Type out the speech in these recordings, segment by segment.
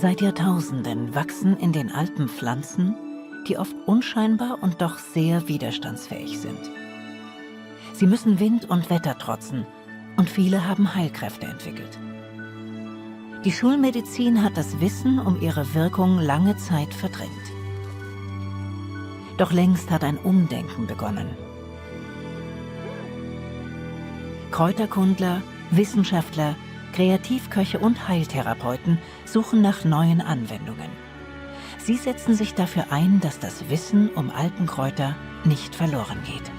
Seit Jahrtausenden wachsen in den Alpen Pflanzen, die oft unscheinbar und doch sehr widerstandsfähig sind. Sie müssen Wind und Wetter trotzen und viele haben Heilkräfte entwickelt. Die Schulmedizin hat das Wissen um ihre Wirkung lange Zeit verdrängt. Doch längst hat ein Umdenken begonnen. Kräuterkundler, Wissenschaftler, Kreativköche und Heiltherapeuten suchen nach neuen Anwendungen. Sie setzen sich dafür ein, dass das Wissen um Alpenkräuter nicht verloren geht.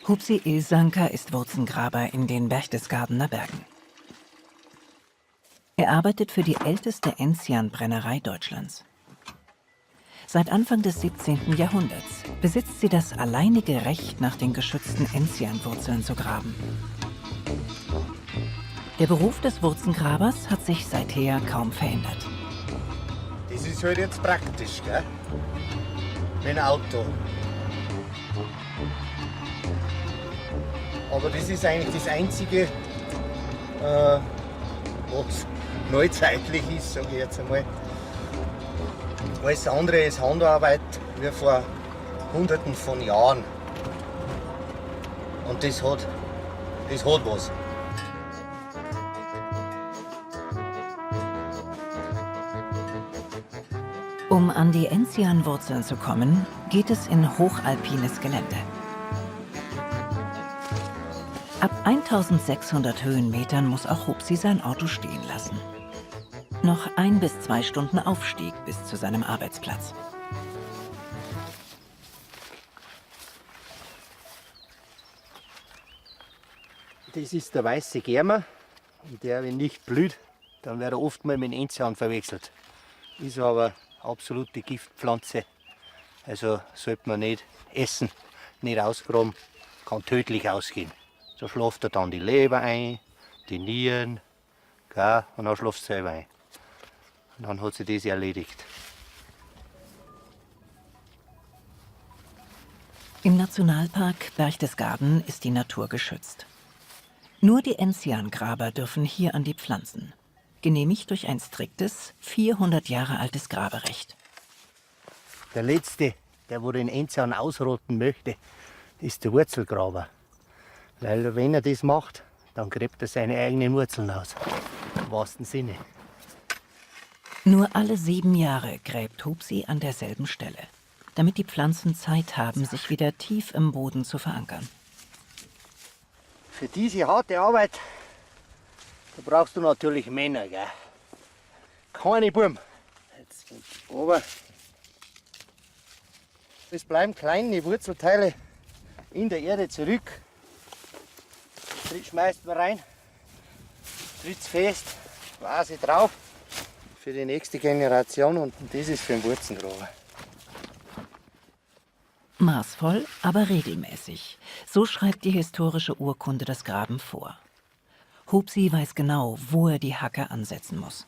Hupsi Ilsanker ist Wurzengraber in den Berchtesgadener Bergen. Er arbeitet für die älteste Enzianbrennerei Deutschlands. Seit Anfang des 17. Jahrhunderts besitzt sie das alleinige Recht, nach den geschützten Enzianwurzeln zu graben. Der Beruf des Wurzengrabers hat sich seither kaum verändert. Das ist halt jetzt praktisch, gell? Mit dem Auto. Aber das ist eigentlich das Einzige, was neuzeitlich ist, sage ich jetzt einmal. Alles andere ist Handarbeit wie vor Hunderten von Jahren. Und das hat was. Um an die Enzianwurzeln zu kommen, geht es in hochalpines Gelände. Ab 1600 Höhenmetern muss auch Hupsi sein Auto stehen lassen. Noch 1 bis 2 Stunden Aufstieg bis zu seinem Arbeitsplatz. Das ist der weiße Germer. Und der, wenn nicht blüht, dann wird er oft mal mit dem Enzian verwechselt. Ist aber absolute Giftpflanze. Also sollte man nicht essen, nicht ausgraben, kann tödlich ausgehen. Da schläft er dann die Leber ein, die Nieren, gell, und dann schläft er selber ein. Und dann hat sich das erledigt. Im Nationalpark Berchtesgaden ist die Natur geschützt. Nur die Enziangraber dürfen hier an die Pflanzen, genehmigt durch ein striktes, 400 Jahre altes Graberecht. Der Letzte, der den Enzian ausrotten möchte, ist der Wurzelgraber. Weil wenn er das macht, dann gräbt er seine eigenen Wurzeln aus. Im wahrsten Sinne. Nur alle 7 Jahre gräbt Hupsi an derselben Stelle, damit die Pflanzen Zeit haben, sich wieder tief im Boden zu verankern. Für diese harte Arbeit, da brauchst du natürlich Männer, gell? Keine Buben. Jetzt geht's runter. Es bleiben kleine Wurzelteile in der Erde zurück. Die schmeißt man rein, tritt's fest, quasi drauf für die nächste Generation und das ist für den Wurzengraber. Maßvoll, aber regelmäßig. So schreibt die historische Urkunde das Graben vor. Hupsi weiß genau, wo er die Hacke ansetzen muss.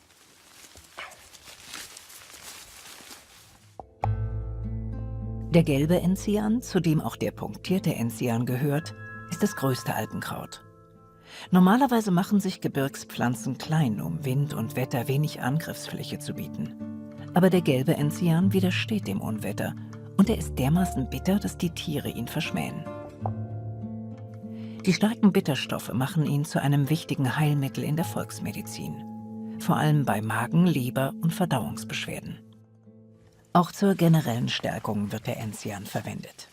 Der gelbe Enzian, zu dem auch der punktierte Enzian gehört, ist das größte Alpenkraut. Normalerweise machen sich Gebirgspflanzen klein, um Wind und Wetter wenig Angriffsfläche zu bieten. Aber der gelbe Enzian widersteht dem Unwetter und er ist dermaßen bitter, dass die Tiere ihn verschmähen. Die starken Bitterstoffe machen ihn zu einem wichtigen Heilmittel in der Volksmedizin, vor allem bei Magen-, Leber- und Verdauungsbeschwerden. Auch zur generellen Stärkung wird der Enzian verwendet.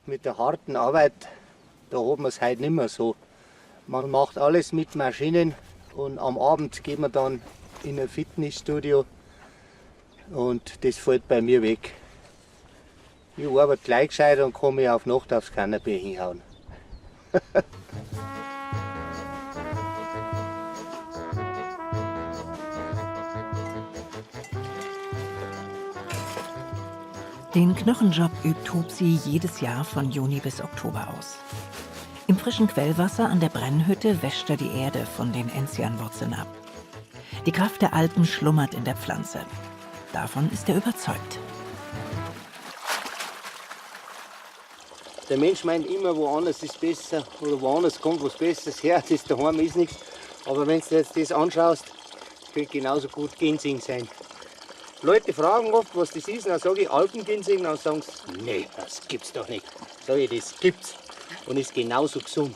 Mit der harten Arbeit, da hat man es heute nicht mehr so. Man macht alles mit Maschinen und am Abend geht man dann in ein Fitnessstudio und das fällt bei mir weg. Ich arbeite gleich gescheit und kann mich auf Nacht aufs Kanapee hinhauen. Den Knochenjob übt Hupsi jedes Jahr von Juni bis Oktober aus. Im frischen Quellwasser an der Brennhütte wäscht er die Erde von den Enzianwurzeln ab. Die Kraft der Alpen schlummert in der Pflanze. Davon ist er überzeugt. Der Mensch meint immer, woanders ist besser oder woanders kommt was Besseres her. Das daheim ist nichts. Aber wenn du jetzt das anschaust, könnte genauso gut Ginseng sein. Leute fragen oft, was das ist, dann sage ich Alpenginseng, dann sagen sie, nee, das gibt's doch nicht. Sag ich, das gibt's und ist genauso gesund.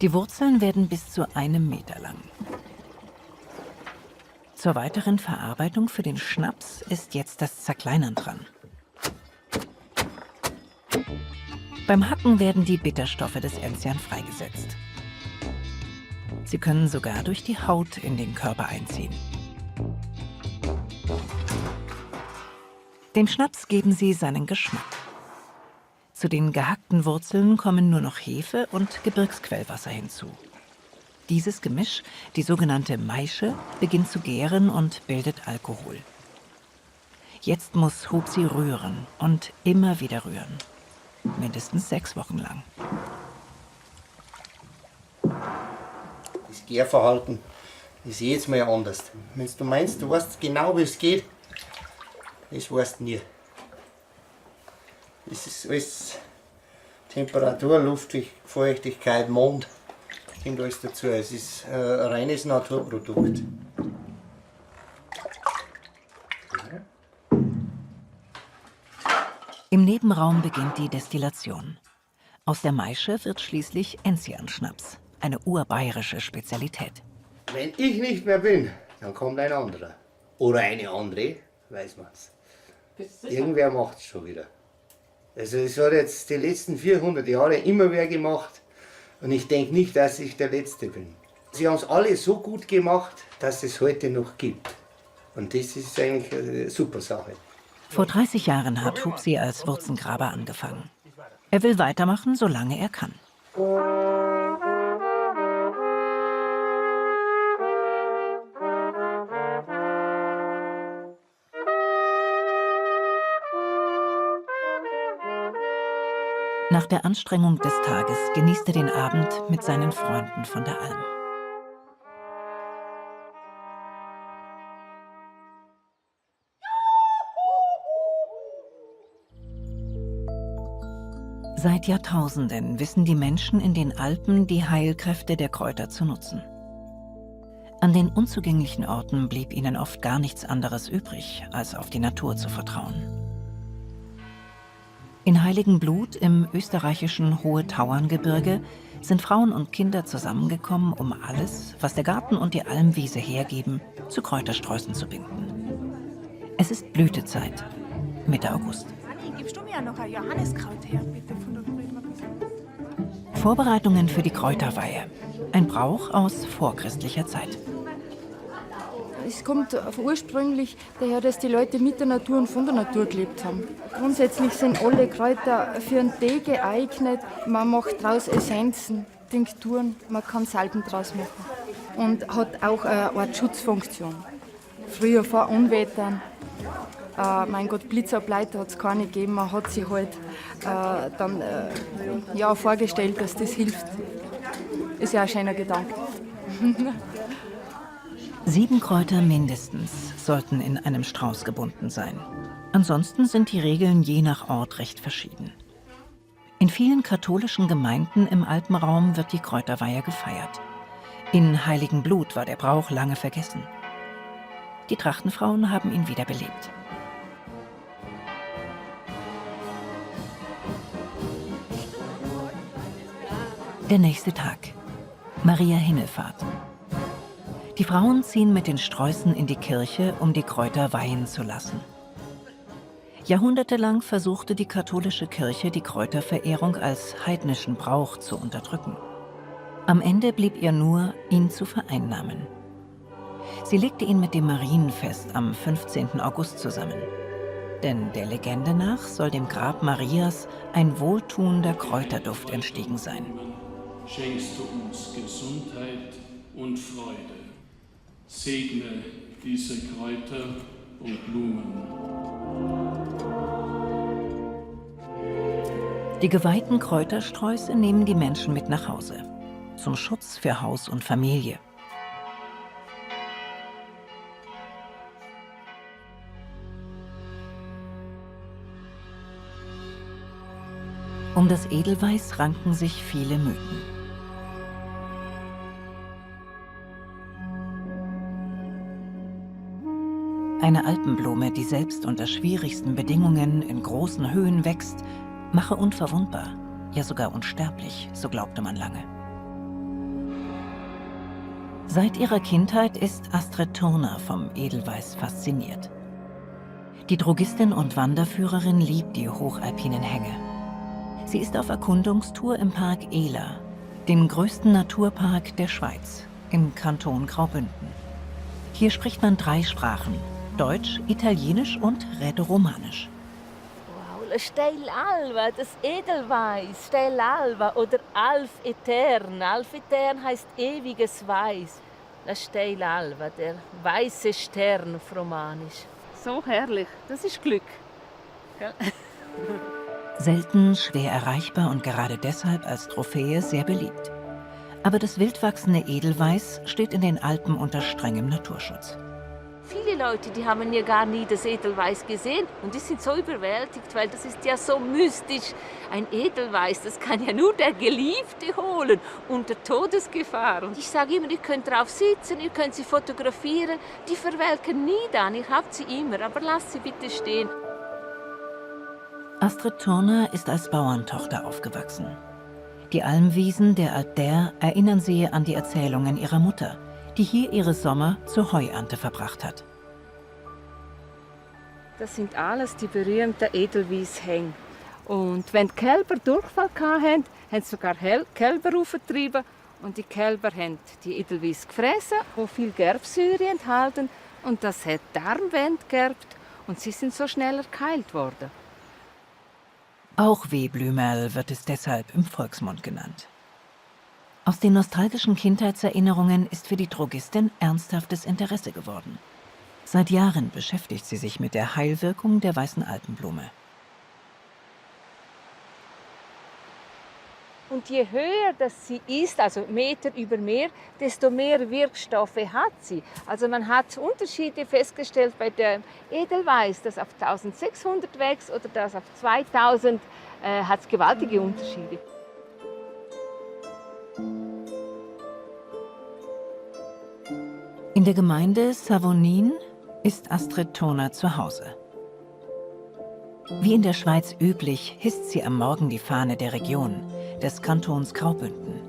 Die Wurzeln werden bis zu 1 Meter lang. Zur weiteren Verarbeitung für den Schnaps ist jetzt das Zerkleinern dran. Beim Hacken werden die Bitterstoffe des Enzian freigesetzt. Sie können sogar durch die Haut in den Körper einziehen. Dem Schnaps geben sie seinen Geschmack. Zu den gehackten Wurzeln kommen nur noch Hefe und Gebirgsquellwasser hinzu. Dieses Gemisch, die sogenannte Maische, beginnt zu gären und bildet Alkohol. Jetzt muss Hupsi rühren und immer wieder rühren. Mindestens 6 Wochen lang. Das Gärverhalten ist jedes Mal anders. Wenn du meinst, du weißt genau, wie es geht, das weißt du nie. Das ist alles Temperatur, Luftfeuchtigkeit, Mond, kommt alles dazu. Es ist ein reines Naturprodukt. Im Nebenraum beginnt die Destillation. Aus der Maische wird schließlich Enzianschnaps, eine urbayerische Spezialität. Wenn ich nicht mehr bin, dann kommt ein anderer. Oder eine andere, weiß man's. Irgendwer macht es schon wieder. Also es hat jetzt die letzten 400 Jahre immer wer gemacht und ich denke nicht, dass ich der Letzte bin. Sie haben es alle so gut gemacht, dass es heute noch gibt. Und das ist eigentlich eine super Sache. Vor 30 Jahren hat Hupsi als Wurzengraber angefangen. Er will weitermachen, solange er kann. Nach der Anstrengung des Tages genießt er den Abend mit seinen Freunden von der Alm. Seit Jahrtausenden wissen die Menschen in den Alpen die Heilkräfte der Kräuter zu nutzen. An den unzugänglichen Orten blieb ihnen oft gar nichts anderes übrig, als auf die Natur zu vertrauen. In Heiligenblut im österreichischen Hohe Tauerngebirge sind Frauen und Kinder zusammengekommen, um alles, was der Garten und die Almwiese hergeben, zu Kräutersträußen zu binden. Es ist Blütezeit, Mitte August. Gibst du mir noch ein Johanniskraut her, bitte, von der Brüder? Vorbereitungen für die Kräuterweihe. Ein Brauch aus vorchristlicher Zeit. Es kommt ursprünglich daher, dass die Leute mit der Natur und von der Natur gelebt haben. Grundsätzlich sind alle Kräuter für einen Tee geeignet. Man macht daraus Essenzen, Tinkturen, man kann Salben draus machen. Und hat auch eine Art Schutzfunktion. Früher vor Unwettern, mein Gott, Blitzableiter hat es keine gegeben, man hat sich halt dann vorgestellt, dass das hilft. Ist ja ein schöner Gedanke. 7 Kräuter mindestens sollten in einem Strauß gebunden sein. Ansonsten sind die Regeln je nach Ort recht verschieden. In vielen katholischen Gemeinden im Alpenraum wird die Kräuterweihe gefeiert. In Heiligenblut war der Brauch lange vergessen. Die Trachtenfrauen haben ihn wiederbelebt. Der nächste Tag. Maria Himmelfahrt. Die Frauen ziehen mit den Sträußen in die Kirche, um die Kräuter weihen zu lassen. Jahrhundertelang versuchte die katholische Kirche, die Kräuterverehrung als heidnischen Brauch zu unterdrücken. Am Ende blieb ihr nur, ihn zu vereinnahmen. Sie legte ihn mit dem Marienfest am 15. August zusammen. Denn der Legende nach soll dem Grab Marias ein wohltuender Kräuterduft entstiegen sein. Schenkst du uns Gesundheit und Freude. Segne diese Kräuter und Blumen. Die geweihten Kräutersträuße nehmen die Menschen mit nach Hause. Zum Schutz für Haus und Familie. Um das Edelweiß ranken sich viele Mythen. Eine Alpenblume, die selbst unter schwierigsten Bedingungen in großen Höhen wächst, mache unverwundbar, ja sogar unsterblich, so glaubte man lange. Seit ihrer Kindheit ist Astrid Turner vom Edelweiß fasziniert. Die Drogistin und Wanderführerin liebt die hochalpinen Hänge. Sie ist auf Erkundungstour im Park Ehla, dem größten Naturpark der Schweiz, im Kanton Graubünden. Hier spricht man 3 Sprachen: Deutsch, Italienisch und Rätoromanisch. Wow, Steil Alva, das Edelweiß, Steil Alva oder Alf Etern. Alf Etern heißt ewiges Weiß. Das Steil Alva, der weiße Stern auf Romanisch. So herrlich, das ist Glück. Ja. Selten, schwer erreichbar und gerade deshalb als Trophäe sehr beliebt. Aber das wildwachsende Edelweiß steht in den Alpen unter strengem Naturschutz. Viele Leute, die haben ja gar nie das Edelweiß gesehen und die sind so überwältigt, weil das ist ja so mystisch. Ein Edelweiß, das kann ja nur der Geliebte holen unter Todesgefahr. Und ich sage immer, ihr könnt drauf sitzen, ihr könnt sie fotografieren, die verwelken nie dann, ihr habt sie immer, aber lasst sie bitte stehen. Astrid Turner ist als Bauerntochter aufgewachsen. Die Almwiesen der Alp d'Huez erinnern sie an die Erzählungen ihrer Mutter, die hier ihre Sommer zur Heuernte verbracht hat. Das sind alles die berühmten Edelweisshänge. Und wenn die Kälber Durchfall hatten, haben sie sogar Kälber aufgetrieben. Und die Kälber haben die Edelweiss gefressen, die viel Gerbsäure enthalten. Und das hat die Darmwände gerbt. Und sie sind so schneller geheilt worden. Auch Wehblümerl wird es deshalb im Volksmund genannt. Aus den nostalgischen Kindheitserinnerungen ist für die Drogistin ernsthaftes Interesse geworden. Seit Jahren beschäftigt sie sich mit der Heilwirkung der weißen Alpenblume. Und je höher das sie ist, also Meter über Meer, desto mehr Wirkstoffe hat sie. Also man hat Unterschiede festgestellt bei dem Edelweiß, das auf 1600 wächst oder das auf 2000, hat es gewaltige Unterschiede. In der Gemeinde Savonin ist Astrid Turner zu Hause. Wie in der Schweiz üblich, hisst sie am Morgen die Fahne der Region, des Kantons Graubünden.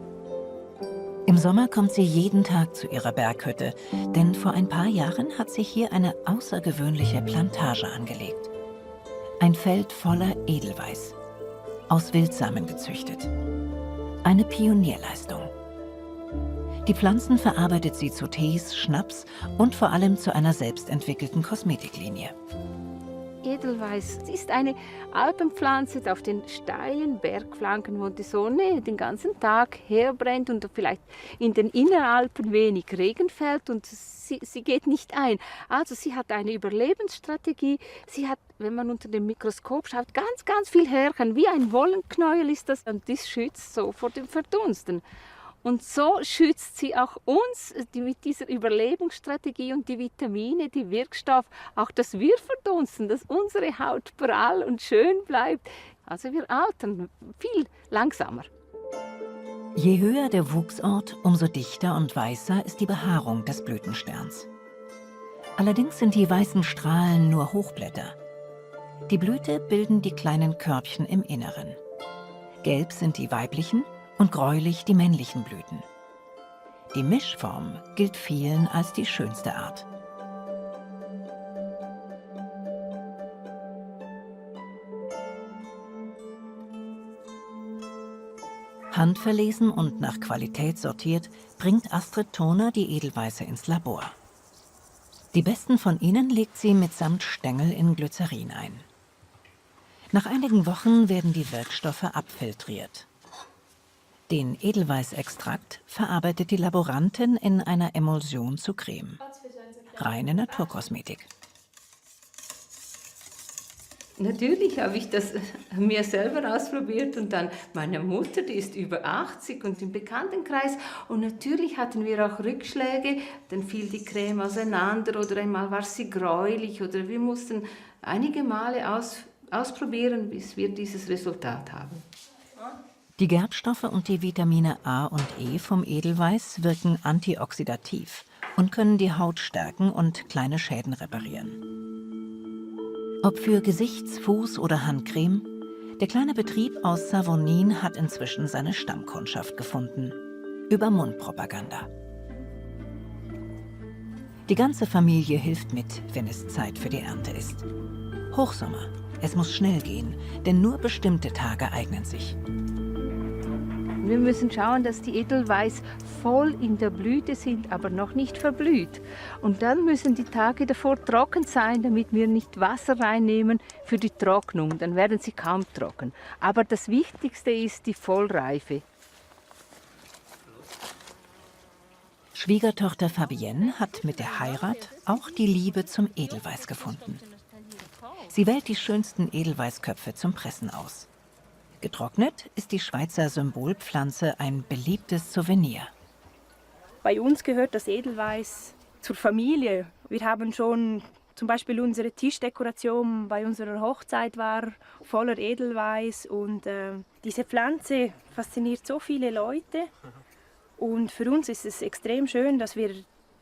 Im Sommer kommt sie jeden Tag zu ihrer Berghütte, denn vor ein paar Jahren hat sie hier eine außergewöhnliche Plantage angelegt. Ein Feld voller Edelweiß, aus Wildsamen gezüchtet. Eine Pionierleistung. Die Pflanzen verarbeitet sie zu Tees, Schnaps und vor allem zu einer selbstentwickelten Kosmetiklinie. Edelweiß ist eine Alpenpflanze auf den steilen Bergflanken, wo die Sonne den ganzen Tag herbrennt und vielleicht in den Inneralpen wenig Regen fällt und sie geht nicht ein. Also sie hat eine Überlebensstrategie. Sie hat, wenn man unter dem Mikroskop schaut, ganz, ganz viel Härchen. Wie ein Wollenknäuel ist das und das schützt so vor dem Verdunsten. Und so schützt sie auch uns mit dieser Überlebensstrategie und die Vitamine, die Wirkstoffe, auch dass wir verdunsten, dass unsere Haut prall und schön bleibt. Also wir altern viel langsamer. Je höher der Wuchsort, umso dichter und weißer ist die Behaarung des Blütensterns. Allerdings sind die weißen Strahlen nur Hochblätter. Die Blüte bilden die kleinen Körbchen im Inneren. Gelb sind die weiblichen und gräulich die männlichen Blüten. Die Mischform gilt vielen als die schönste Art. Handverlesen und nach Qualität sortiert, bringt Astrid Turner die Edelweiße ins Labor. Die besten von ihnen legt sie mitsamt Stängel in Glycerin ein. Nach einigen Wochen werden die Wirkstoffe abfiltriert. Den Edelweißextrakt verarbeitet die Laborantin in einer Emulsion zu Creme. Reine Naturkosmetik. Natürlich habe ich das mir selber ausprobiert und dann meine Mutter, die ist über 80 und im Bekanntenkreis. Und natürlich hatten wir auch Rückschläge, dann fiel die Creme auseinander oder einmal war sie gräulich oder wir mussten einige Male ausprobieren, bis wir dieses Resultat haben. Die Gerbstoffe und die Vitamine A und E vom Edelweiß wirken antioxidativ und können die Haut stärken und kleine Schäden reparieren. Ob für Gesichts-, Fuß- oder Handcreme, der kleine Betrieb aus Savonin hat inzwischen seine Stammkundschaft gefunden. Über Mundpropaganda. Die ganze Familie hilft mit, wenn es Zeit für die Ernte ist. Hochsommer. Es muss schnell gehen, denn nur bestimmte Tage eignen sich. Wir müssen schauen, dass die Edelweiß voll in der Blüte sind, aber noch nicht verblüht. Und dann müssen die Tage davor trocken sein, damit wir nicht Wasser reinnehmen für die Trocknung. Dann werden sie kaum trocken. Aber das Wichtigste ist die Vollreife. Schwiegertochter Fabienne hat mit der Heirat auch die Liebe zum Edelweiß gefunden. Sie wählt die schönsten Edelweißköpfe zum Pressen aus. Getrocknet ist die Schweizer Symbolpflanze ein beliebtes Souvenir. Bei uns gehört das Edelweiß zur Familie. Wir haben schon zum Beispiel unsere Tischdekoration bei unserer Hochzeit war voller Edelweiß und diese Pflanze fasziniert so viele Leute. Und für uns ist es extrem schön, dass wir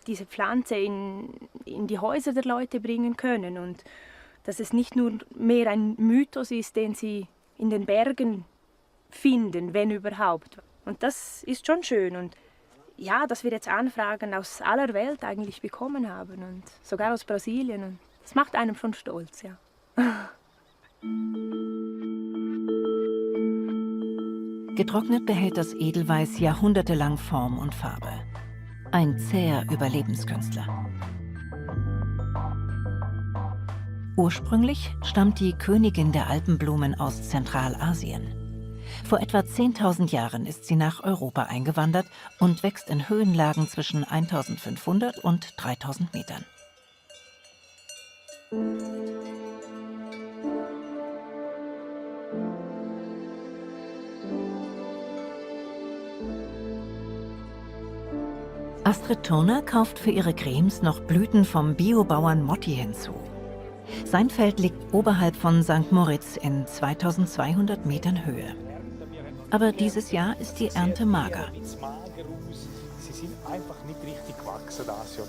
diese Pflanze in die Häuser der Leute bringen können und dass es nicht nur mehr ein Mythos ist, den sie in den Bergen finden, wenn überhaupt. Und das ist schon schön. Und ja, dass wir jetzt Anfragen aus aller Welt eigentlich bekommen haben und sogar aus Brasilien. Und das macht einem schon stolz, ja. Getrocknet behält das Edelweiß jahrhundertelang Form und Farbe. Ein zäher Überlebenskünstler. Ursprünglich stammt die Königin der Alpenblumen aus Zentralasien. Vor etwa 10.000 Jahren ist sie nach Europa eingewandert und wächst in Höhenlagen zwischen 1.500 und 3.000 Metern. Astrid Turner kauft für ihre Cremes noch Blüten vom Biobauern Motti hinzu. Sein Feld liegt oberhalb von St. Moritz in 2200 Metern Höhe. Aber dieses Jahr ist die Ernte mager. Sie sind einfach nicht richtig gewachsen das Jahr.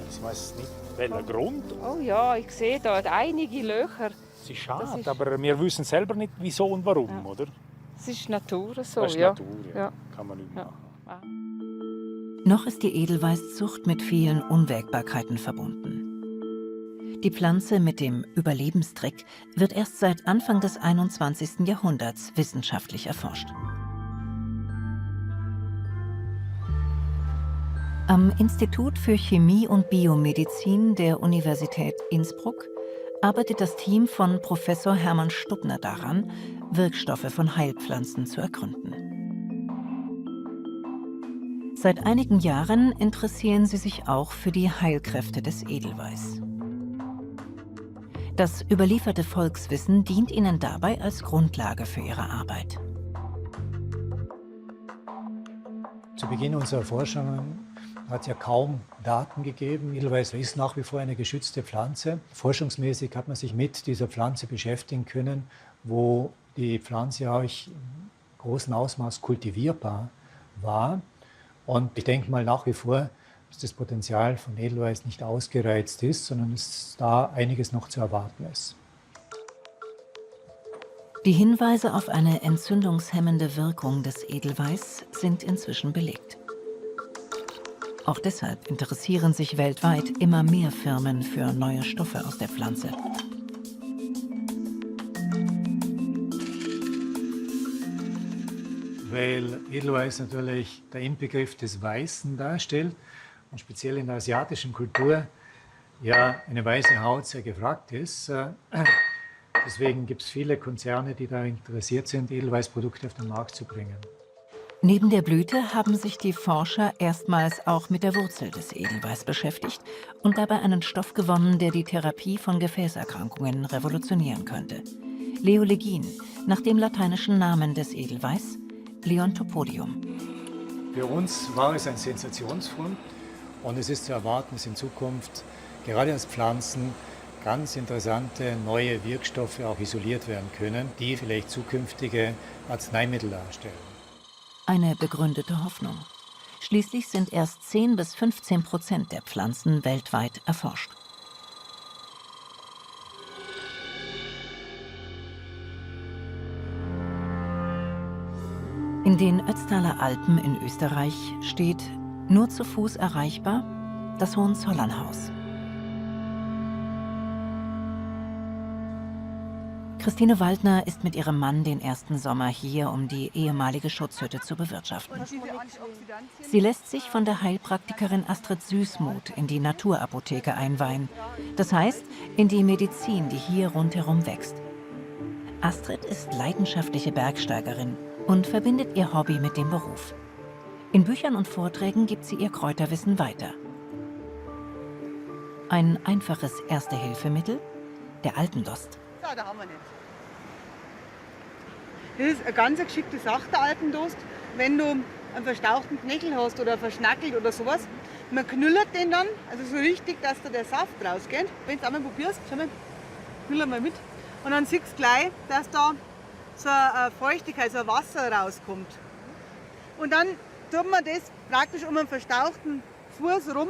Ich weiß nicht, welcher Grund. Oh ja, ich sehe dort einige Löcher. Es ist schade, aber wir wissen selber nicht, wieso und warum, ja. Oder? Es ist Natur so, das ist ja. Natur, ja. Ja. Kann man nicht machen. Ja. Noch ist die Edelweißzucht mit vielen Unwägbarkeiten verbunden. Die Pflanze mit dem Überlebenstrick wird erst seit Anfang des 21. Jahrhunderts wissenschaftlich erforscht. Am Institut für Chemie und Biomedizin der Universität Innsbruck arbeitet das Team von Professor Hermann Stubner daran, Wirkstoffe von Heilpflanzen zu ergründen. Seit einigen Jahren interessieren sie sich auch für die Heilkräfte des Edelweiß. Das überlieferte Volkswissen dient ihnen dabei als Grundlage für ihre Arbeit. Zu Beginn unserer Forschungen hat es ja kaum Daten gegeben. Edelweiß ist nach wie vor eine geschützte Pflanze. Forschungsmäßig hat man sich mit dieser Pflanze beschäftigen können, wo die Pflanze auch in großem Ausmaß kultivierbar war. Und ich denke mal nach wie vor, dass das Potenzial von Edelweiß nicht ausgereizt ist, sondern es da einiges noch zu erwarten ist. Die Hinweise auf eine entzündungshemmende Wirkung des Edelweiß sind inzwischen belegt. Auch deshalb interessieren sich weltweit immer mehr Firmen für neue Stoffe aus der Pflanze. Weil Edelweiß natürlich der Inbegriff des Weißen darstellt und speziell in der asiatischen Kultur ja eine weiße Haut sehr gefragt ist. Deswegen gibt es viele Konzerne, die daran interessiert sind, Edelweißprodukte auf den Markt zu bringen. Neben der Blüte haben sich die Forscher erstmals auch mit der Wurzel des Edelweiß beschäftigt und dabei einen Stoff gewonnen, der die Therapie von Gefäßerkrankungen revolutionieren könnte. Leolegin, nach dem lateinischen Namen des Edelweiß, Leontopodium. Für uns war es ein Sensationsfund und es ist zu erwarten, dass in Zukunft gerade als Pflanzen ganz interessante neue Wirkstoffe auch isoliert werden können, die vielleicht zukünftige Arzneimittel darstellen. Eine begründete Hoffnung. Schließlich sind erst 10–15% der Pflanzen weltweit erforscht. In den Ötztaler Alpen in Österreich steht, nur zu Fuß erreichbar, das Hohenzollernhaus. Christine Waldner ist mit ihrem Mann den ersten Sommer hier, um die ehemalige Schutzhütte zu bewirtschaften. Sie lässt sich von der Heilpraktikerin Astrid Süßmuth in die Naturapotheke einweihen. Das heißt, in die Medizin, die hier rundherum wächst. Astrid ist leidenschaftliche Bergsteigerin und verbindet ihr Hobby mit dem Beruf. In Büchern und Vorträgen gibt sie ihr Kräuterwissen weiter. Ein einfaches Erste-Hilfe-Mittel, der Alpendost. So, da haben wir nicht. Das ist eine ganz geschickte Sache, der Alpendost. Wenn du einen verstauchten Knöchel hast oder verschnackelt oder sowas, man knüllert den dann, also so richtig, dass da der Saft rausgeht. Wenn du es einmal probierst, schau mal, knüller mal mit. Und dann siehst du gleich, dass da so eine Feuchtigkeit, so ein Wasser rauskommt. Und dann tut man das praktisch um einen verstauchten Fuß rum,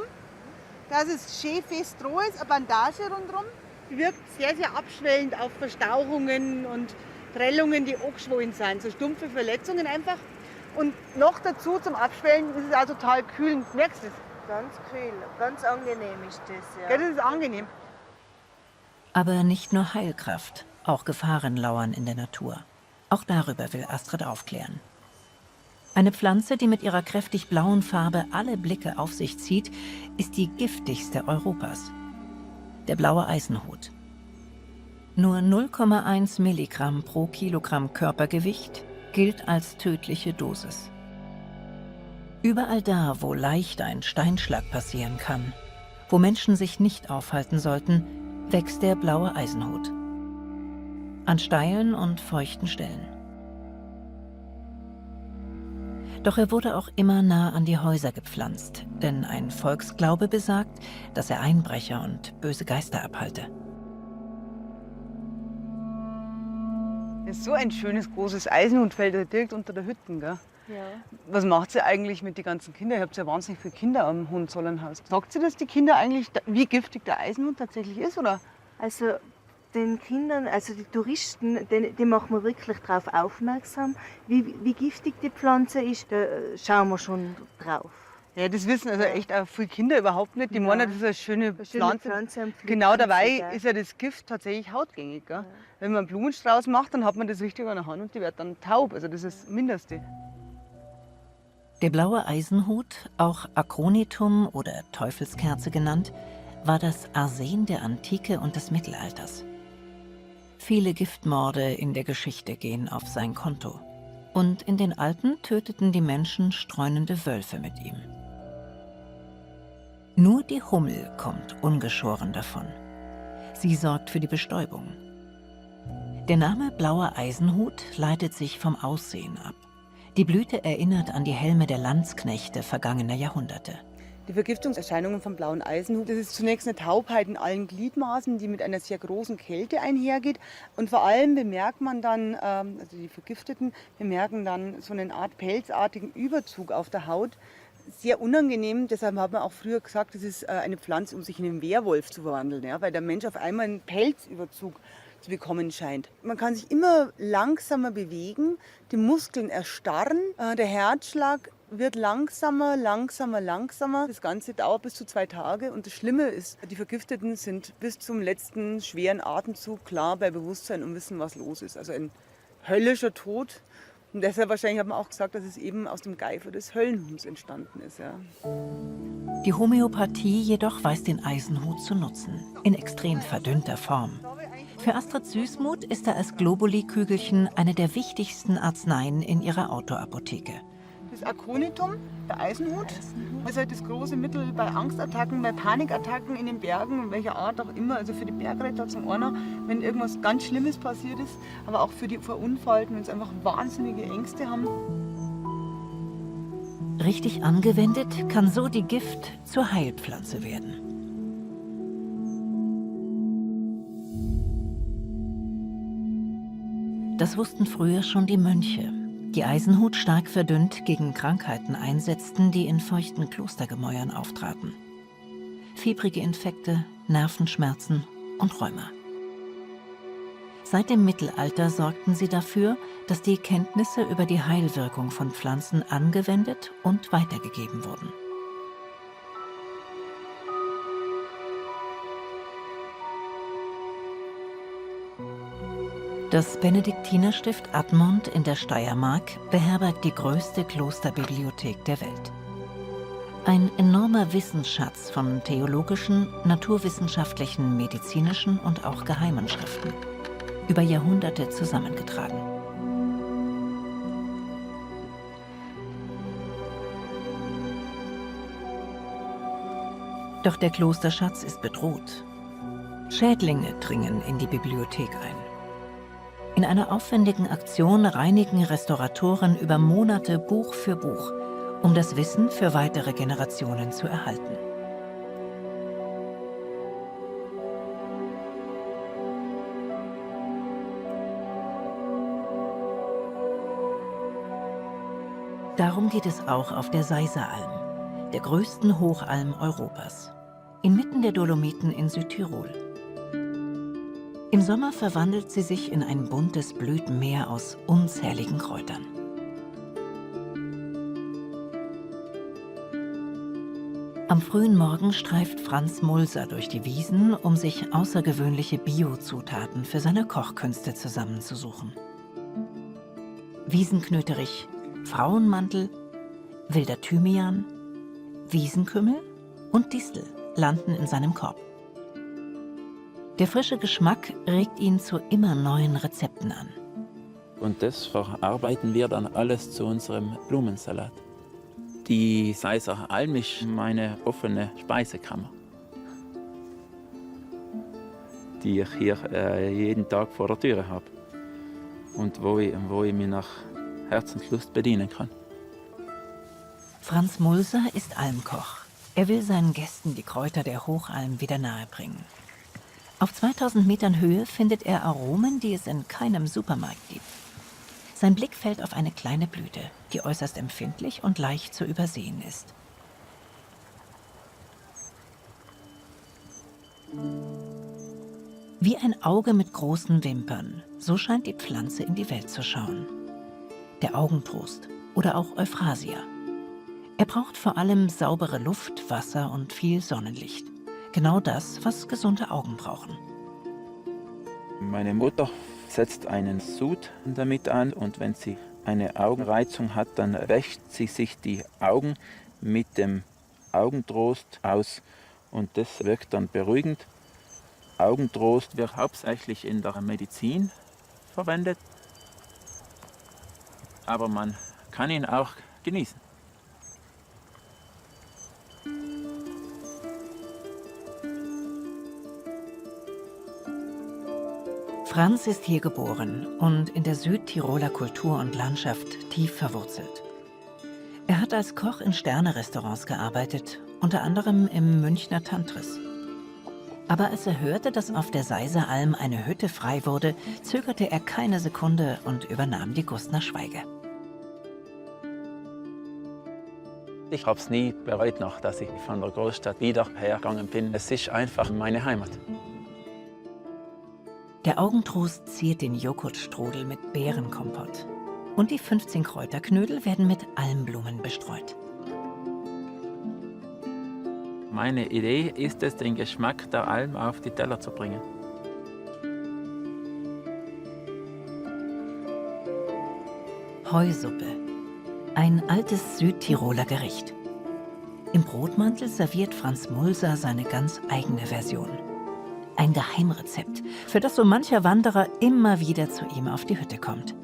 dass es schön fest roh ist, eine Bandage rundherum. Die wirkt sehr, sehr abschwellend auf Verstauchungen und Prellungen, die angeschwollen sind, so stumpfe Verletzungen einfach. Und noch dazu zum Abschwellen ist es auch total kühl. Merkst du das? Ganz kühl, ganz angenehm ist das. Ja. Gell, das ist angenehm. Aber nicht nur Heilkraft, auch Gefahren lauern in der Natur. Auch darüber will Astrid aufklären. Eine Pflanze, die mit ihrer kräftig blauen Farbe alle Blicke auf sich zieht, ist die giftigste Europas. Der blaue Eisenhut. Nur 0,1 Milligramm pro Kilogramm Körpergewicht gilt als tödliche Dosis. Überall da, wo leicht ein Steinschlag passieren kann, wo Menschen sich nicht aufhalten sollten, wächst der blaue Eisenhut. An steilen und feuchten Stellen. Doch er wurde auch immer nah an die Häuser gepflanzt, denn ein Volksglaube besagt, dass er Einbrecher und böse Geister abhalte. Das ist so ein schönes, großes Eisenhutfeld direkt unter der Hütte. Gell? Ja. Was macht sie eigentlich mit den ganzen Kindern? Ihr habt ja wahnsinnig viele Kinder am Hohenzollernhaus. Sagt sie das die Kinder eigentlich, wie giftig der Eisenhut tatsächlich ist? Oder? Also den Kindern, also die Touristen, die machen wir wirklich darauf aufmerksam, wie giftig die Pflanze ist. Da schauen wir schon drauf. Ja, das wissen also echt auch viele Kinder überhaupt nicht. Die meinen, das ist eine schöne Pflanze. Pflanze Genau dabei ist ja das Gift tatsächlich hautgängig. Gell? Ja. Wenn man einen Blumenstrauß macht, dann hat man das richtig an der Hand und die wird dann taub. Also das ist das Mindeste. Der blaue Eisenhut, auch Acronitum oder Teufelskerze genannt, war das Arsen der Antike und des Mittelalters. Viele Giftmorde in der Geschichte gehen auf sein Konto. Und in den Alpen töteten die Menschen streunende Wölfe mit ihm. Nur die Hummel kommt ungeschoren davon. Sie sorgt für die Bestäubung. Der Name blauer Eisenhut leitet sich vom Aussehen ab. Die Blüte erinnert an die Helme der Landsknechte vergangener Jahrhunderte. Die Vergiftungserscheinungen vom blauen Eisenhut, das ist zunächst eine Taubheit in allen Gliedmaßen, die mit einer sehr großen Kälte einhergeht. Und vor allem bemerkt man dann, also die Vergifteten bemerken dann so eine Art pelzartigen Überzug auf der Haut. Sehr unangenehm, deshalb hat man auch früher gesagt, das ist eine Pflanze, um sich in einen Werwolf zu verwandeln, ja, weil der Mensch auf einmal einen Pelzüberzug zu bekommen scheint. Man kann sich immer langsamer bewegen, die Muskeln erstarren, der Herzschlag wird langsamer. Das Ganze dauert bis zu 2 Tage. Und das Schlimme ist, die Vergifteten sind bis zum letzten schweren Atemzug klar bei Bewusstsein und wissen, was los ist. Also ein höllischer Tod. Und deshalb wahrscheinlich hat man auch gesagt, dass es eben aus dem Geifer des Höllenhuhns entstanden ist. Ja. Die Homöopathie jedoch weiß den Eisenhut zu nutzen, in extrem verdünnter Form. Für Astrid Süßmuth ist er als Globuli-Kügelchen eine der wichtigsten Arzneien in ihrer Outdoor-Apotheke. Das Aconitum, der Eisenhut, ist halt das große Mittel bei Angstattacken, bei Panikattacken in den Bergen, welcher Art auch immer. Also für die Bergretter zum einen, wenn irgendwas ganz Schlimmes passiert ist, aber auch für die Verunfallten, wenn sie einfach wahnsinnige Ängste haben. Richtig angewendet kann so die Gift zur Heilpflanze werden. Das wussten früher schon die Mönche, die Eisenhut stark verdünnt gegen Krankheiten einsetzten, die in feuchten Klostergemäuern auftraten. Fiebrige Infekte, Nervenschmerzen und Rheuma. Seit dem Mittelalter sorgten sie dafür, dass die Kenntnisse über die Heilwirkung von Pflanzen angewendet und weitergegeben wurden. Das Benediktinerstift Admont in der Steiermark beherbergt die größte Klosterbibliothek der Welt. Ein enormer Wissensschatz von theologischen, naturwissenschaftlichen, medizinischen und auch geheimen Schriften, über Jahrhunderte zusammengetragen. Doch der Klosterschatz ist bedroht. Schädlinge dringen in die Bibliothek ein. In einer aufwendigen Aktion reinigen Restauratoren über Monate Buch für Buch, um das Wissen für weitere Generationen zu erhalten. Darum geht es auch auf der Seiseralm, der größten Hochalm Europas, inmitten der Dolomiten in Südtirol. Im Sommer verwandelt sie sich in ein buntes Blütenmeer aus unzähligen Kräutern. Am frühen Morgen streift Franz Mulser durch die Wiesen, um sich außergewöhnliche Bio-Zutaten für seine Kochkünste zusammenzusuchen. Wiesenknöterich, Frauenmantel, wilder Thymian, Wiesenkümmel und Distel landen in seinem Korb. Der frische Geschmack regt ihn zu immer neuen Rezepten an. Und das verarbeiten wir dann alles zu unserem Blumensalat. Die Seiser Alm ist meine offene Speisekammer, die ich hier jeden Tag vor der Tür habe und wo ich mich nach Herzenslust bedienen kann. Franz Mulser ist Almkoch. Er will seinen Gästen die Kräuter der Hochalm wieder nahebringen. Auf 2000 Metern Höhe findet er Aromen, die es in keinem Supermarkt gibt. Sein Blick fällt auf eine kleine Blüte, die äußerst empfindlich und leicht zu übersehen ist. Wie ein Auge mit großen Wimpern, so scheint die Pflanze in die Welt zu schauen. Der Augentrost oder auch Euphrasia. Er braucht vor allem saubere Luft, Wasser und viel Sonnenlicht. Genau das, was gesunde Augen brauchen. Meine Mutter setzt einen Sud damit an und wenn sie eine Augenreizung hat, dann wäscht sie sich die Augen mit dem Augentrost aus und das wirkt dann beruhigend. Augentrost wird hauptsächlich in der Medizin verwendet, aber man kann ihn auch genießen. Franz ist hier geboren und in der Südtiroler Kultur und Landschaft tief verwurzelt. Er hat als Koch in Sterne-Restaurants gearbeitet, unter anderem im Münchner Tantris. Aber als er hörte, dass auf der Seiseralm eine Hütte frei wurde, zögerte er keine Sekunde und übernahm die Gustner Schweige. Ich habe es nie bereut, noch, dass ich von der Großstadt wieder hergegangen bin. Es ist einfach meine Heimat. Der Augentrost ziert den Joghurtstrudel mit Beerenkompott. Und die 15 Kräuterknödel werden mit Almblumen bestreut. Meine Idee ist es, den Geschmack der Alm auf die Teller zu bringen. Heusuppe. Ein altes Südtiroler Gericht. Im Brotmantel serviert Franz Mulser seine ganz eigene Version. Ein Geheimrezept, für das so mancher Wanderer immer wieder zu ihm auf die Hütte kommt.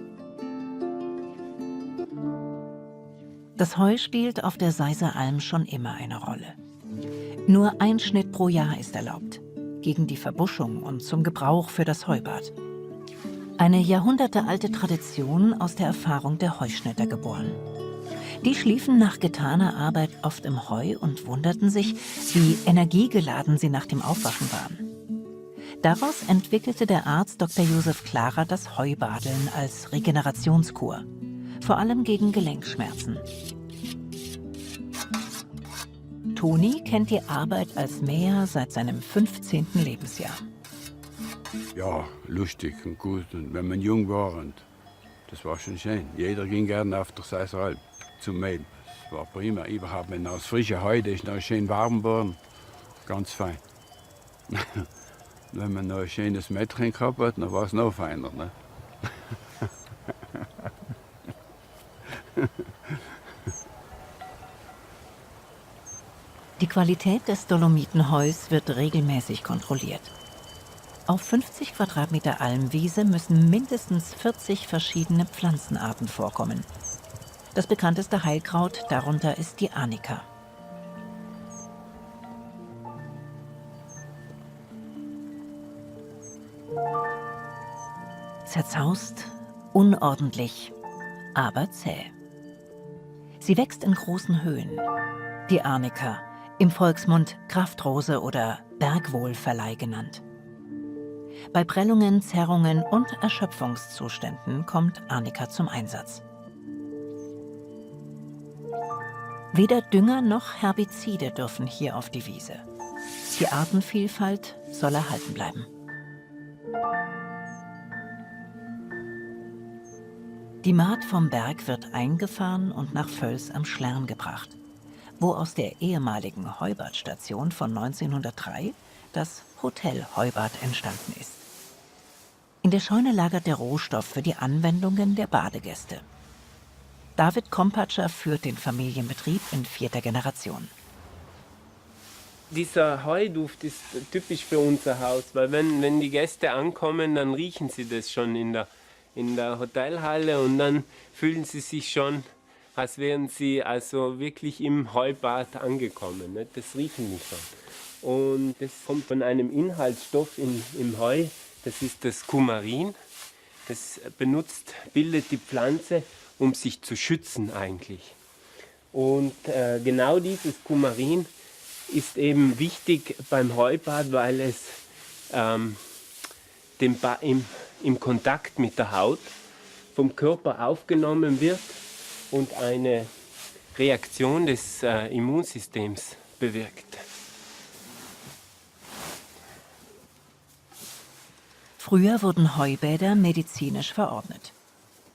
Das Heu spielt auf der Seiser Alm schon immer eine Rolle. Nur ein Schnitt pro Jahr ist erlaubt, gegen die Verbuschung und zum Gebrauch für das Heubad. Eine jahrhundertealte Tradition aus der Erfahrung der Heuschnitter geboren. Die schliefen nach getaner Arbeit oft im Heu und wunderten sich, wie energiegeladen sie nach dem Aufwachen waren. Daraus entwickelte der Arzt Dr. Josef Klarer das Heubadeln als Regenerationskur, vor allem gegen Gelenkschmerzen. Toni kennt die Arbeit als Mäher seit seinem 15. Lebensjahr. Ja, lustig und gut. Und wenn man jung war, und das war schon schön. Jeder ging gerne auf der Seiseralp zum Mähen. Das war prima. Überhaupt, wenn das frische Heu ist noch schön warm geworden, ganz fein. Wenn man noch ein schönes Mädchen gehabt hat, dann war es noch feiner. Ne? Die Qualität des Dolomitenheus wird regelmäßig kontrolliert. Auf 50 Quadratmeter Almwiese müssen mindestens 40 verschiedene Pflanzenarten vorkommen. Das bekannteste Heilkraut darunter ist die Arnika. Zerzaust, unordentlich, aber zäh. Sie wächst in großen Höhen. Die Arnika, im Volksmund Kraftrose oder Bergwohlverleih genannt. Bei Prellungen, Zerrungen und Erschöpfungszuständen kommt Arnika zum Einsatz. Weder Dünger noch Herbizide dürfen hier auf die Wiese. Die Artenvielfalt soll erhalten bleiben. Die Mahd vom Berg wird eingefahren und nach Völs am Schlern gebracht, wo aus der ehemaligen Heubadstation von 1903 das Hotel Heubad entstanden ist. In der Scheune lagert der Rohstoff für die Anwendungen der Badegäste. David Kompatscher führt den Familienbetrieb in 4. Generation. Dieser Heuduft ist typisch für unser Haus, weil wenn die Gäste ankommen, dann riechen sie das schon in der Hotelhalle und dann fühlen sie sich schon, als wären sie also wirklich im Heubad angekommen. Ne? Das riechen die schon. Und das kommt von einem Inhaltsstoff im Heu, das ist das Kumarin. Das bildet die Pflanze, um sich zu schützen eigentlich. Und genau dieses Kumarin ist eben wichtig beim Heubad, weil es im Kontakt mit der Haut vom Körper aufgenommen wird und eine Reaktion des Immunsystems bewirkt. Früher wurden Heubäder medizinisch verordnet.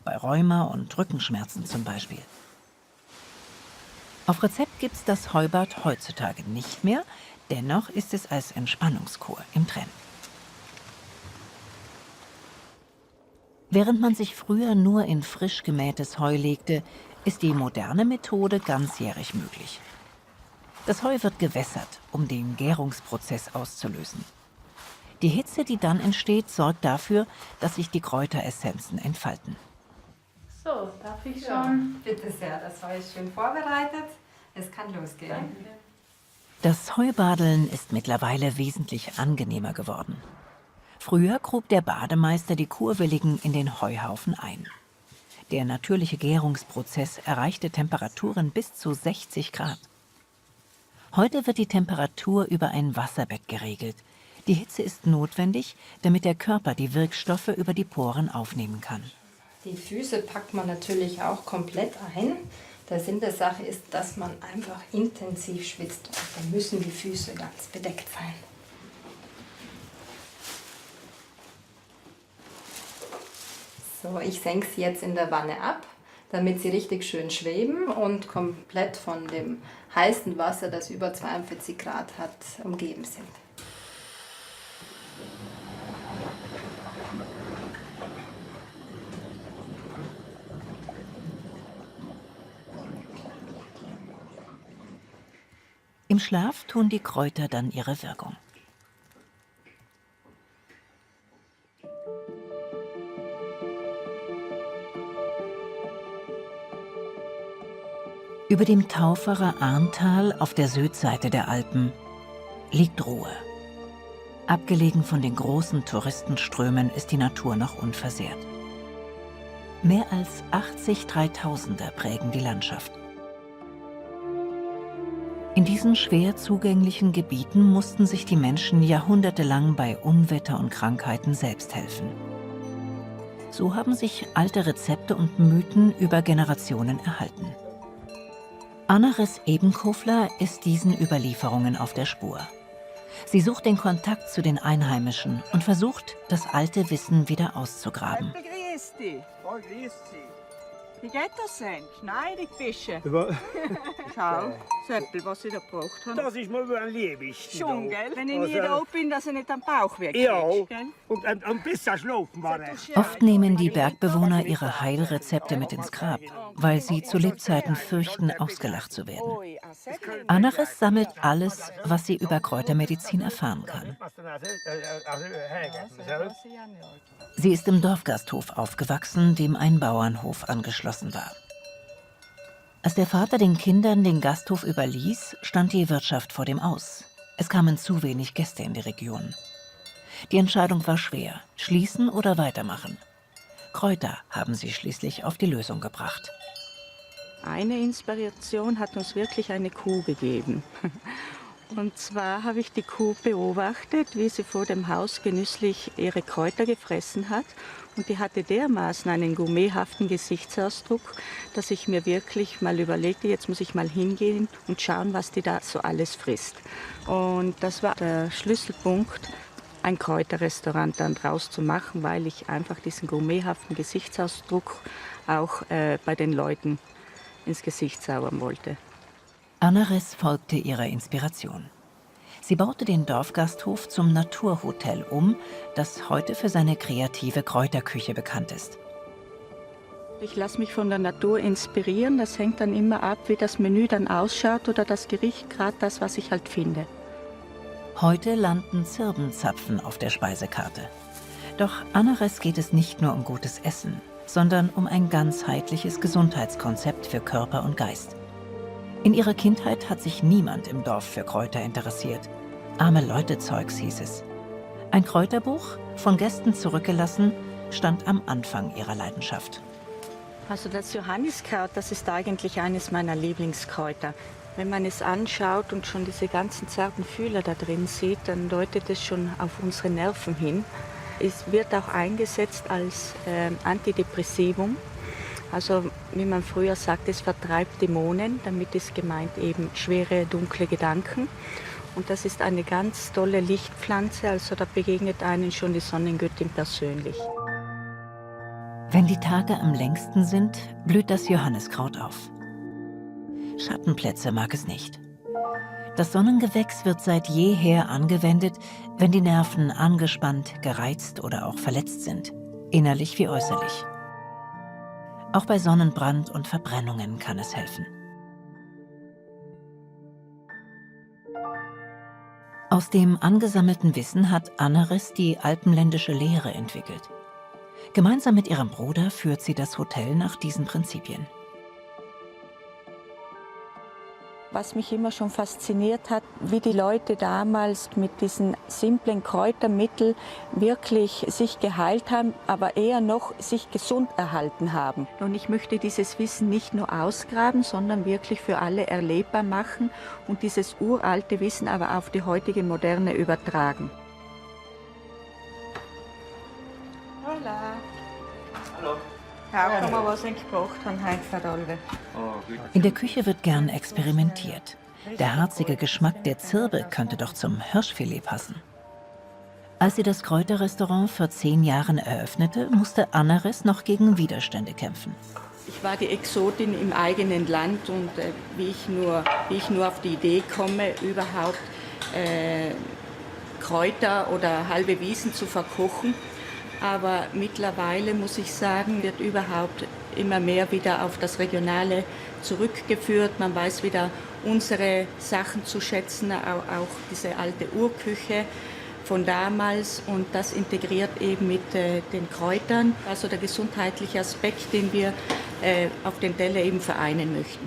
Bei Rheuma und Rückenschmerzen zum Beispiel. Auf Rezept gibt es das Heubad heutzutage nicht mehr, dennoch ist es als Entspannungskur im Trend. Während man sich früher nur in frisch gemähtes Heu legte, ist die moderne Methode ganzjährig möglich. Das Heu wird gewässert, um den Gärungsprozess auszulösen. Die Hitze, die dann entsteht, sorgt dafür, dass sich die Kräuteressenzen entfalten. So, darf ich schon? Ja, bitte sehr, das Heu ist schön vorbereitet. Es kann losgehen. Danke. Das Heubadeln ist mittlerweile wesentlich angenehmer geworden. Früher grub der Bademeister die Kurwilligen in den Heuhaufen ein. Der natürliche Gärungsprozess erreichte Temperaturen bis zu 60 Grad. Heute wird die Temperatur über ein Wasserbett geregelt. Die Hitze ist notwendig, damit der Körper die Wirkstoffe über die Poren aufnehmen kann. Die Füße packt man natürlich auch komplett ein. Der Sinn der Sache ist, dass man einfach intensiv schwitzt. Und dann müssen die Füße ganz bedeckt sein. So, ich senke sie jetzt in der Wanne ab, damit sie richtig schön schweben und komplett von dem heißen Wasser, das über 42 Grad hat, umgeben sind. Im Schlaf tun die Kräuter dann ihre Wirkung. Über dem Tauferer Arntal auf der Südseite der Alpen liegt Ruhe. Abgelegen von den großen Touristenströmen ist die Natur noch unversehrt. Mehr als 80 Dreitausender prägen die Landschaft. In diesen schwer zugänglichen Gebieten mussten sich die Menschen jahrhundertelang bei Unwetter und Krankheiten selbst helfen. So haben sich alte Rezepte und Mythen über Generationen erhalten. Anna-Res Ebenkofler ist diesen Überlieferungen auf der Spur. Sie sucht den Kontakt zu den Einheimischen und versucht, das alte Wissen wieder auszugraben. Grüß dich. Oh, grüß Sie. Wie geht das denn? Schneidig Fische. Schau, Seppel, was ich da gebraucht habe. Das ist mir am liebsten. Schon, gell? Wenn ich nie da bin, dass ich nicht am Bauch wegkriege. Ja, gell? und ein bisschen schlafen war Oft nehmen die Bergbewohner ihre Heilrezepte mit ins Grab, weil sie zu Lebzeiten fürchten, ausgelacht zu werden. Anna-Res sammelt alles, was sie über Kräutermedizin erfahren kann. Sie ist im Dorfgasthof aufgewachsen, dem ein Bauernhof angeschlossen war. Als der Vater den Kindern den Gasthof überließ, stand die Wirtschaft vor dem Aus. Es kamen zu wenig Gäste in die Region. Die Entscheidung war schwer: schließen oder weitermachen. Kräuter haben sie schließlich auf die Lösung gebracht. Eine Inspiration hat uns wirklich eine Kuh gegeben. Und zwar habe ich die Kuh beobachtet, wie sie vor dem Haus genüsslich ihre Kräuter gefressen hat. Und die hatte dermaßen einen gourmethaften Gesichtsausdruck, dass ich mir wirklich mal überlegte, jetzt muss ich mal hingehen und schauen, was die da so alles frisst. Und das war der Schlüsselpunkt, ein Kräuterrestaurant dann draus zu machen, weil ich einfach diesen gourmethaften Gesichtsausdruck auch bei den Leuten ins Gesicht zaubern wollte. Anna-Res folgte ihrer Inspiration. Sie baute den Dorfgasthof zum Naturhotel um, das heute für seine kreative Kräuterküche bekannt ist. Ich lasse mich von der Natur inspirieren. Das hängt dann immer ab, wie das Menü dann ausschaut oder das Gericht, gerade das, was ich halt finde. Heute landen Zirbenzapfen auf der Speisekarte. Doch Anna-Res geht es nicht nur um gutes Essen, sondern um ein ganzheitliches Gesundheitskonzept für Körper und Geist. In ihrer Kindheit hat sich niemand im Dorf für Kräuter interessiert. Arme Leute-Zeugs hieß es. Ein Kräuterbuch, von Gästen zurückgelassen, stand am Anfang ihrer Leidenschaft. Also das Johanniskraut, das ist eigentlich eines meiner Lieblingskräuter. Wenn man es anschaut und schon diese ganzen zarten Fühler da drin sieht, dann deutet es schon auf unsere Nerven hin. Es wird auch eingesetzt als Antidepressivum. Also wie man früher sagt, es vertreibt Dämonen, damit ist gemeint eben schwere, dunkle Gedanken. Und das ist eine ganz tolle Lichtpflanze, also da begegnet einen schon die Sonnengöttin persönlich. Wenn die Tage am längsten sind, blüht das Johanniskraut auf. Schattenplätze mag es nicht. Das Sonnengewächs wird seit jeher angewendet, wenn die Nerven angespannt, gereizt oder auch verletzt sind, innerlich wie äußerlich. Auch bei Sonnenbrand und Verbrennungen kann es helfen. Aus dem angesammelten Wissen hat Anna-Res die alpenländische Lehre entwickelt. Gemeinsam mit ihrem Bruder führt sie das Hotel nach diesen Prinzipien. Was mich immer schon fasziniert hat, wie die Leute damals mit diesen simplen Kräutermitteln wirklich sich geheilt haben, aber eher noch sich gesund erhalten haben. Und ich möchte dieses Wissen nicht nur ausgraben, sondern wirklich für alle erlebbar machen und dieses uralte Wissen aber auf die heutige Moderne übertragen. Hola. Hallo. Schau mal, was ich gekocht habe heute für alle. In der Küche wird gern experimentiert. Der harzige Geschmack der Zirbe könnte doch zum Hirschfilet passen. Als sie das Kräuterrestaurant vor 10 Jahren eröffnete, musste Anna-Res noch gegen Widerstände kämpfen. Ich war die Exotin im eigenen Land und wie ich nur auf die Idee komme, überhaupt Kräuter oder halbe Wiesen zu verkochen. Aber mittlerweile, muss ich sagen, wird überhaupt immer mehr wieder auf das Regionale zurückgeführt. Man weiß wieder unsere Sachen zu schätzen, auch diese alte Urküche von damals, und das integriert eben mit den Kräutern, also der gesundheitliche Aspekt, den wir auf den Teller eben vereinen möchten.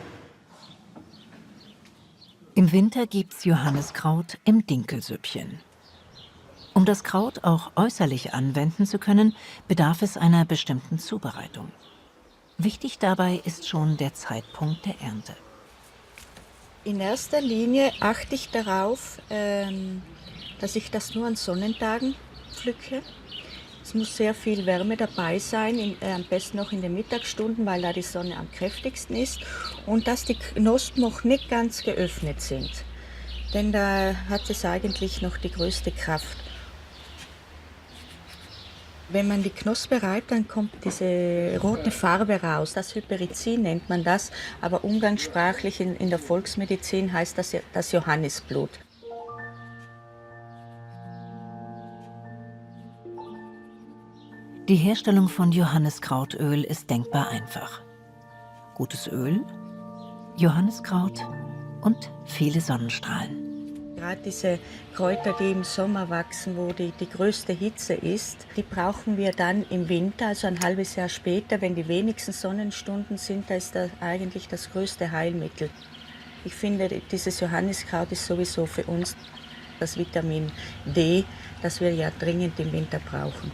Im Winter gibt's Johanniskraut im Dinkelsüppchen. Um das Kraut auch äußerlich anwenden zu können, bedarf es einer bestimmten Zubereitung. Wichtig dabei ist schon der Zeitpunkt der Ernte. In erster Linie achte ich darauf, dass ich das nur an Sonnentagen pflücke. Es muss sehr viel Wärme dabei sein, am besten noch in den Mittagsstunden, weil da die Sonne am kräftigsten ist, und dass die Knospen noch nicht ganz geöffnet sind. Denn da hat es eigentlich noch die größte Kraft. Wenn man die Knospe reibt, dann kommt diese rote Farbe raus. Das Hyperizin nennt man das, aber umgangssprachlich in der Volksmedizin heißt das das Johannisblut. Die Herstellung von Johanniskrautöl ist denkbar einfach. Gutes Öl, Johanniskraut und viele Sonnenstrahlen. Gerade diese Kräuter, die im Sommer wachsen, wo die größte Hitze ist, die brauchen wir dann im Winter, also ein halbes Jahr später, wenn die wenigsten Sonnenstunden sind, da ist das eigentlich das größte Heilmittel. Ich finde, dieses Johanniskraut ist sowieso für uns das Vitamin D, das wir ja dringend im Winter brauchen.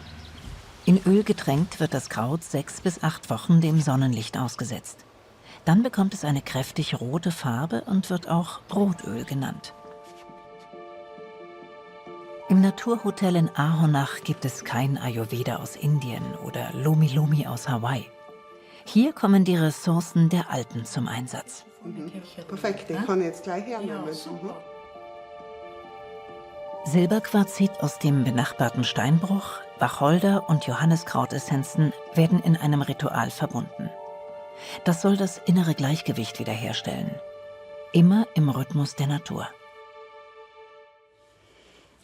In Öl getränkt wird das Kraut 6 bis 8 Wochen dem Sonnenlicht ausgesetzt. Dann bekommt es eine kräftig rote Farbe und wird auch Rotöl genannt. Im Naturhotel in Ahonach gibt es kein Ayurveda aus Indien oder Lomi Lomi aus Hawaii. Hier kommen die Ressourcen der Alpen zum Einsatz. Perfekt, den kann ich jetzt gleich hernehmen. Silberquarzit aus dem benachbarten Steinbruch, Wacholder und Johanniskrautessenzen werden in einem Ritual verbunden. Das soll das innere Gleichgewicht wiederherstellen. Immer im Rhythmus der Natur.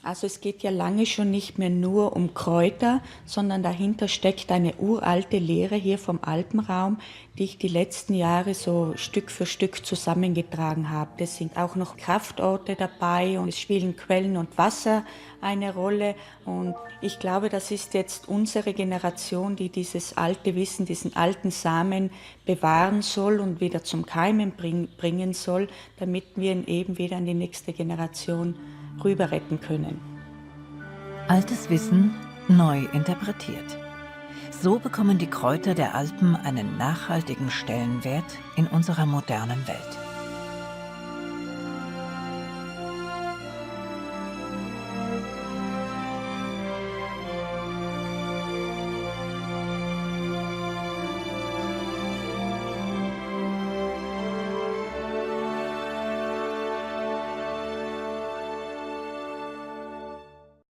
Also es geht ja lange schon nicht mehr nur um Kräuter, sondern dahinter steckt eine uralte Lehre hier vom Alpenraum, die ich die letzten Jahre so Stück für Stück zusammengetragen habe. Es sind auch noch Kraftorte dabei und es spielen Quellen und Wasser eine Rolle. Und ich glaube, das ist jetzt unsere Generation, die dieses alte Wissen, diesen alten Samen bewahren soll und wieder zum Keimen bringen soll, damit wir ihn eben wieder an die nächste Generation rüber retten können. Altes Wissen neu interpretiert. So bekommen die Kräuter der Alpen einen nachhaltigen Stellenwert in unserer modernen Welt.